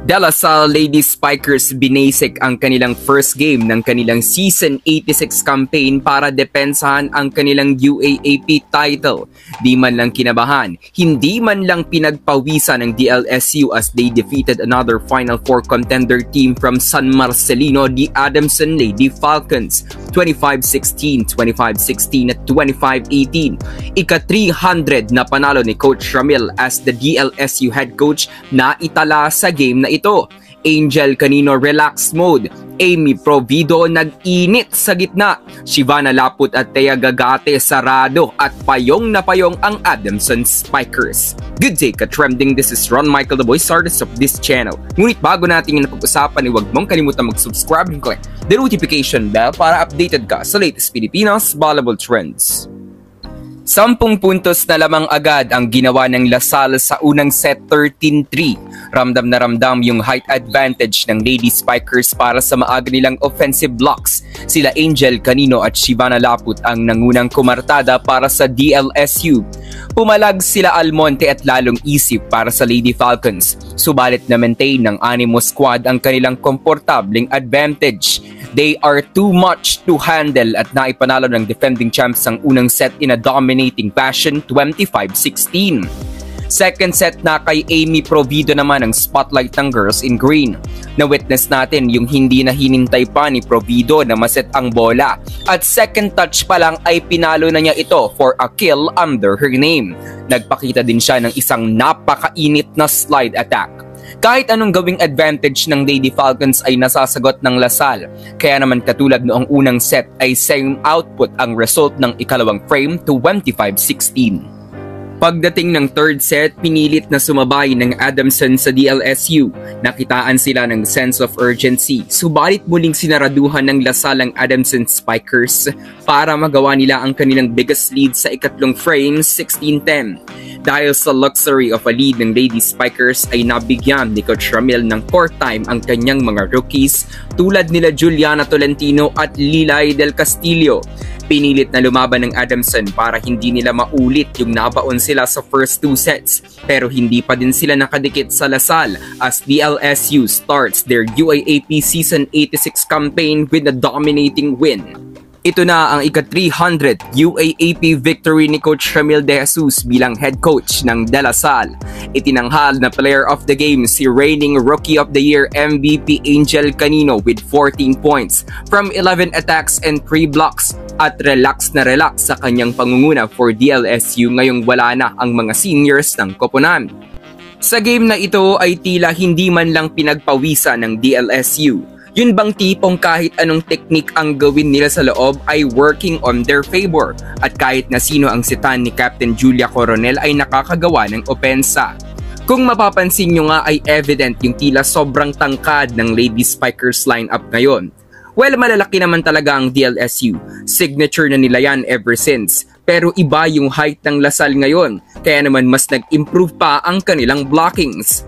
De La Salle Lady Spikers binasik ang kanilang first game ng kanilang Season 86 campaign para depensahan ang kanilang UAAP title. Di man lang kinabahan, hindi man lang pinagpawisan ng DLSU as they defeated another Final Four contender team from San Marcelino, the Adamson Lady Falcons, 25-16, 25-16 at 25-18. Ika-300 na panalo ni Coach Ramil as the DLSU head coach na itala sa game na ito. Angel Canino relax mode, Amy Provido nag-init sa gitna, Shivana Laput at Thea Gagate sarado at payong na payong ang Adamson Spikers. Good day ka-trending, this is Ron Michael, the voice artist of this channel. Ngunit bago natin yung napag-usapan, huwag mong kalimutan mag-subscribe and click the notification bell para updated ka sa latest Pilipinas volleyball trends. 10 puntos na lamang agad ang ginawa ng La Salle sa unang set 13-3. Ramdam na ramdam yung height advantage ng Lady Spikers para sa maaga nilang offensive blocks. Sila Angel Canino at Shivana Laput ang nangunang kumartada para sa DLSU. Pumalag sila Almonte at lalong isip para sa Lady Falcons. Subalit na maintain ng Animo squad ang kanilang komportableng advantage. They are too much to handle at naipanalo ng defending champs ang unang set in a dominating fashion, 25-16. Second set na kay Amy Provido naman ang spotlight ng Girls in Green. Na-witness natin yung hindi na hinintay pa ni Provido na maset ang bola. At second touch pa lang ay pinalo na niya ito for a kill under her name. Nagpakita din siya ng isang napakainit na slide attack. Kahit anong gawing advantage ng Lady Falcons ay nasasagot ng La Salle. Kaya naman katulad noong unang set ay same output ang result ng ikalawang frame, 25-16. Pagdating ng third set, pinilit na sumabay ng Adamson sa DLSU. Nakitaan sila ng sense of urgency. Subalit muling sinaraduhan ng La Salle ang Adamson Spikers para magawa nila ang kanilang biggest lead sa ikatlong frame, 16-10. Dahil sa luxury of a lead ng Lady Spikers ay nabigyan ni Coach Ramil ng court time ang kanyang mga rookies tulad nila Juliana Tolentino at Lilay Del Castillo. Pinilit na lumaban ng Adamson para hindi nila maulit yung nabaon sila sa first two sets. Pero hindi pa din sila nakadikit sa La Salle as DLSU starts their UAAP Season 86 campaign with a dominating win. Ito na ang ika-300 UAAP victory ni Coach Ramil De Jesus bilang head coach ng De La Salle. Itinanghal na player of the game si reigning Rookie of the Year MVP Angel Canino with 14 points from 11 attacks and 3 blocks at relax na relax sa kanyang pangunguna for DLSU ngayong wala na ang mga seniors ng koponan. Sa game na ito ay tila hindi man lang pinagpawisan ng DLSU. Yun bang tipong kahit anong technique ang gawin nila sa loob ay working on their favor at kahit na sino ang sitan ni Captain Julia Coronel ay nakakagawa ng opensa. Kung mapapansin nyo nga ay evident yung tila sobrang tangkad ng Lady Spikers lineup ngayon. Well, malalaki naman talaga ang DLSU. Signature na nila yan ever since. Pero iba yung height ng La Salle ngayon, kaya naman mas nag-improve pa ang kanilang blockings.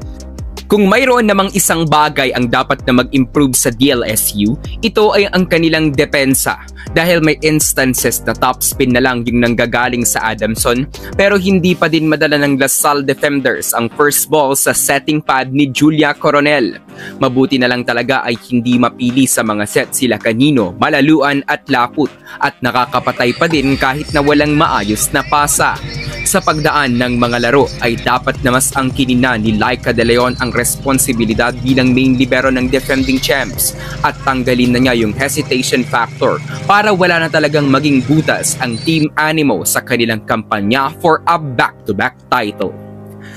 Kung mayroon namang isang bagay ang dapat na mag-improve sa DLSU, ito ay ang kanilang depensa. Dahil may instances na top spin na lang yung nanggagaling sa Adamson, pero hindi pa din madala ng La Salle defenders ang first ball sa setting pad ni Julia Coronel. Mabuti na lang talaga ay hindi mapili sa mga set sila Canino, Malaluan at Laput at nakakapatay pa din kahit na walang maayos na pasa. Sa pagdaan ng mga laro ay dapat na mas angkinin na ni Laika De Leon ang responsibilidad bilang main libero ng defending champs at tanggalin na niya yung hesitation factor para wala na talagang maging butas ang Team Animo sa kanilang kampanya for a back-to-back title.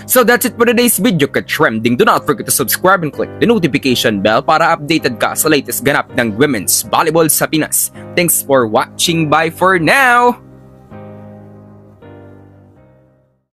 So that's it for today's video ka-trending. Do not forget to subscribe and click the notification bell para updated ka sa latest ganap ng women's volleyball sa Pinas. Thanks for watching. Bye for now!